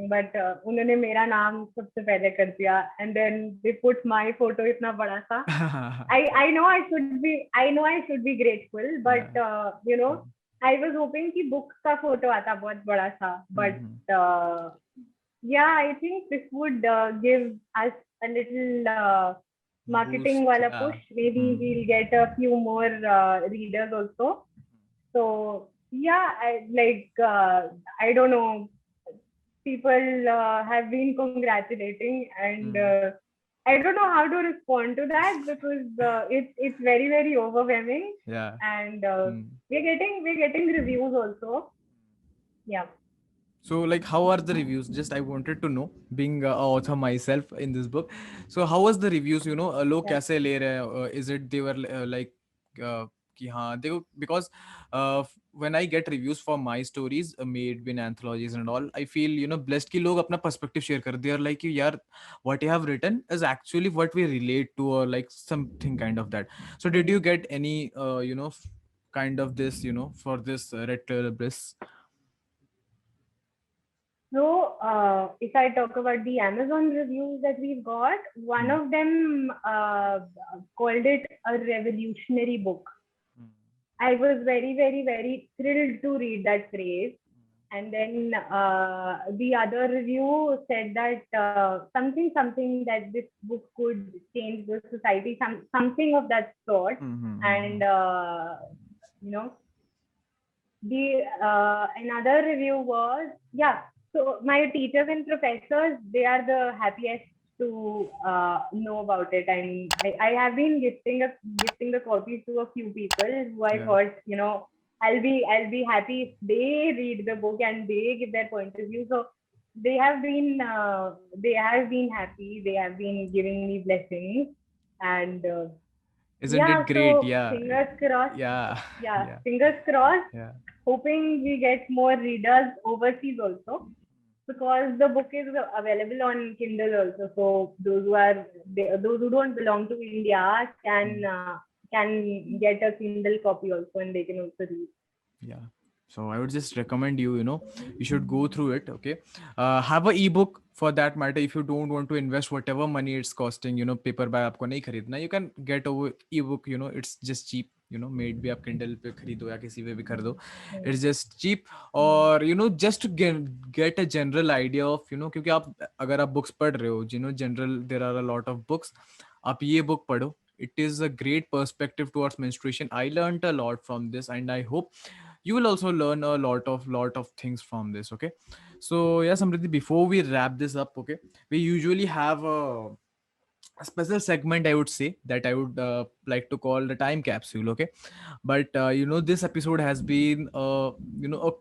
but उन्होंने मेरा नाम सबसे पहले कर दिया, and then they put my photo इतना बड़ा सा. I know I should be grateful, but I was hoping कि book का photo आता बहुत बड़ा सा, but yeah, I think this would give us a little marketing Boost, wala yeah. push. Maybe we'll get a few more readers also. So yeah, I don't know. People have been congratulating, and I don't know how to respond to that, because it's very, very overwhelming. Yeah. And we're getting reviews also. Yeah. So like, how are the reviews? Just I wanted to know, being a author myself in this book. So how was the reviews? लोग कैसे ले रहे हैं? Is it they were like कि हाँ देखो, because when I get reviews for my stories made in anthologies and all, I feel blessed कि लोग अपना perspective share कर, they are like कि यार what you have written is actually what we relate to, or like something kind of that. So did you get any kind of this for this Red Clear Bliss? So, if I talk about the Amazon reviews that we've got, one of them called it a revolutionary book. I was very, very, very thrilled to read that phrase. And then the other review said that something that this book could change the society, something of that sort. And the another review was, so my teachers and professors, they are the happiest to know about it, and I have been gifting the copies to a few people who I thought, I'll be happy if they read the book and they give their point of view. So they have been happy. They have been giving me blessings, and isn't it great? So yeah, fingers crossed. Yeah. Fingers crossed. Yeah. Hoping we get more readers overseas also, because the book is available on Kindle also. So those who don't belong to India can get a Kindle copy also, and they can also read. Yeah. So I would just recommend you should go through it. Okay. Have a ebook for that matter. If you don't want to invest whatever money it's costing, paperback आपको नहीं खरीदना, you can get a ebook. It's just cheap. Made भी आप Kindle पे खरीदो या किसी पे भी खरीदो. It's just cheap. और just to get a general idea of क्योंकि आप अगर आप books पढ़ रहे हो, general there are a lot of books. आप ये book पढ़ो. It is a great perspective towards menstruation. I learned a lot from this, and I hope you will also learn a lot of things from this. Okay. So yeah, Samriddhi, before we wrap this up, okay, we usually have a special segment, I would say, that I would like to call the time capsule, okay. But this episode has been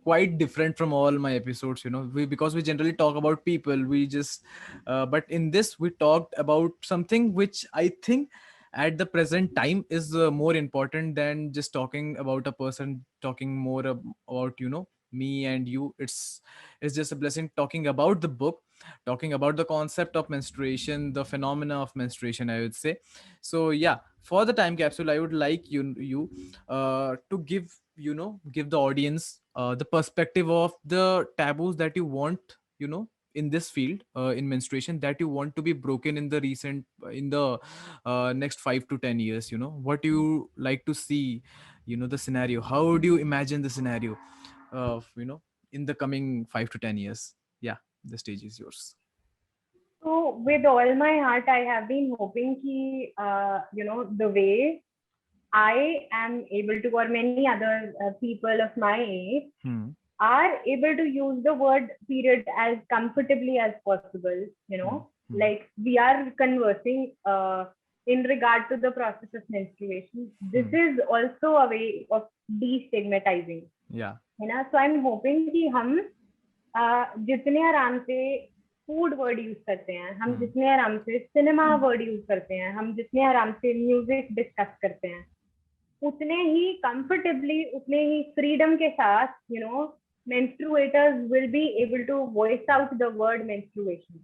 quite different from all my episodes, because we generally talk about people, we just but in this we talked about something which I think at the present time is more important than just talking about a person, talking more about me and you. It's just a blessing talking about the book, talking about the concept of menstruation, the phenomena of menstruation, I would say. So yeah, for the time capsule, I would like you to give the audience the perspective of the taboos that you want, in this field, in menstruation, that you want to be broken in the next 5 to 10 years. What do you like to see, the scenario? How do you imagine the scenario of, in the coming 5 to 10 years? Yeah, the stage is yours. So with all my heart, I have been hoping ki, the way I am able to, or many other people of my age, Hmm. are able to use the word period as comfortably as possible. Hmm. Hmm. Like we are conversing in regard to the process of menstruation. This Hmm. is also a way of destigmatizing. Yeah. So I am hoping कि हम जितने आराम से food word use करते हैं, हम Hmm. जितने आराम से सिनेमा वर्ड यूज करते हैं, हम जितने आराम से म्यूजिक डिस्कस करते हैं, उतने ही कंफर्टेबली, उतने ही फ्रीडम के साथ menstruators will be able to voice out the word menstruation.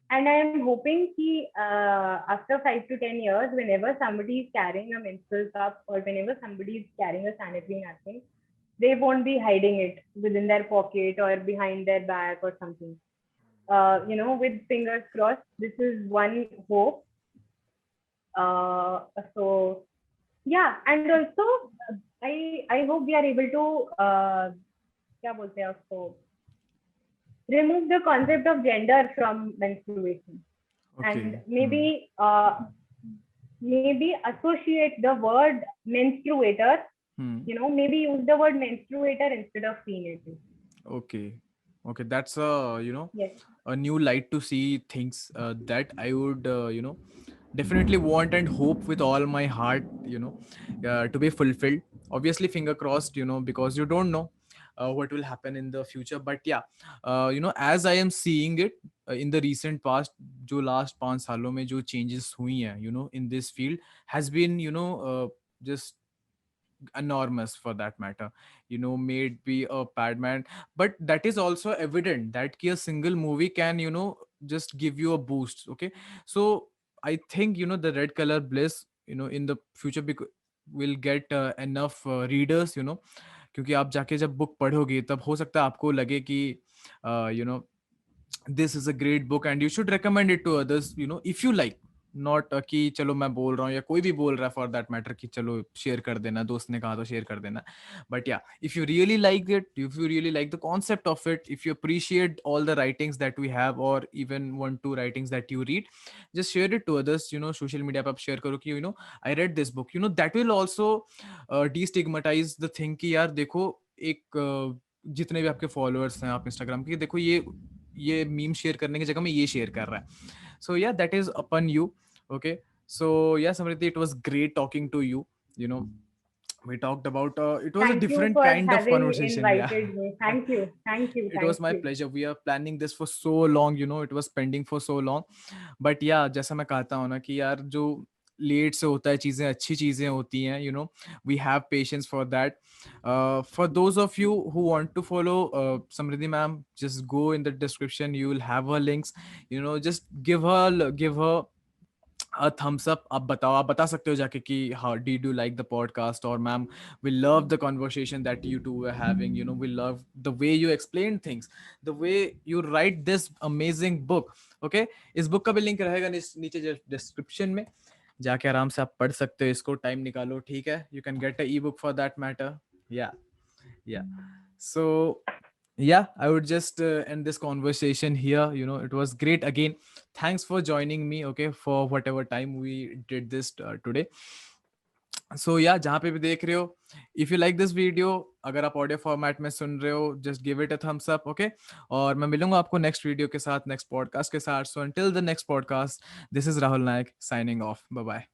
And I am hoping that after 5 to 10 years, whenever somebody is carrying a menstrual cup or whenever somebody is carrying a sanitary napkin, they won't be hiding it within their pocket or behind their back or something. With fingers crossed, this is one hope. So yeah, and also I hope we are able to क्या बोलते हैं उसको, remove the concept of gender from menstruation, and Okay. Hmm. maybe associate the word menstruator, Hmm. maybe use the word menstruator instead of teenager. Okay. Okay. That's a Yes. a new light to see things that I would definitely want and hope with all my heart, to be fulfilled. Obviously, finger crossed, because you don't know what will happen in the future. But yeah, as I am seeing it in the recent past, जो last 5 सालों में जो changes हुई हैं, in this field has been, just enormous for that matter. May it be a Padman, but that is also evident that a single movie can, just give you a boost. Okay, so I think the Red Color Bliss, in the future, will get enough readers. क्योंकि आप जाके जब book पढ़ोगे तब हो सकता है आपको लगे कि you know this is a great book and you should recommend it to others, if you like, not कि चलो मैं बोल रहा हूँ या कोई भी बोल रहा है फॉर दैट मैटर कि चलो शेयर कर देना, दोस्त ने कहा तो शेयर कर देना. बट या, if you really like it, if you really like the concept of it, if you appreciate all the writings that we have or even one two writings that you read, just share it to others. Social media पे आप share करो कि I read this book. That will also destigmatize the thing कि यार देखो, एक जितने भी आपके फॉलोअर्स हैं आप इंस्टाग्राम के, देखो ये मीम शेयर करने की जगह में ये शेयर कर रहा है. So yeah, that is upon you. Okay, so yeah, Samriddhi, it was great talking to you. you know we talked about it was a Thank you different for kind of having conversation. Yeah. invited me. Thank you. Thank you. It was Thank my you. pleasure. We are planning this for so long, it was pending for so long. But yeah, जैसा मैं कहता हूँ ना कि यार जो late से होता है, चीजें अच्छी चीजें होती हैं. We have patience for that. For those of you who want to follow Samriddhi ma'am, just go in the description, you will have her links. Just give her a thumbs up. आप बता सकते हो जाके कि how did you like the podcast, or ma'am, we love the conversation that you two were having. We love the way you explain things, the way you write this amazing book. Okay, इस book का भी link रहेगा नीचे description में, जाके आराम से आप पढ़ सकते हो इसको, टाइम निकालो. ठीक है, you can get a ebook for that matter. Yeah. Yeah. So yeah, I would just end this conversation here. It was great again. Thanks for joining me, okay, for whatever time we did this today. So yeah, जहाँ पे भी देख रहे हो, if you like this video, अगर आप audio format में सुन रहे हो, just give it a thumbs up, okay. और मैं मिलूंगा आपको नेक्स्ट वीडियो के साथ, नेक्स्ट पॉडकास्ट के साथ। So until the next podcast, this is Rahul Nayak signing off, bye bye.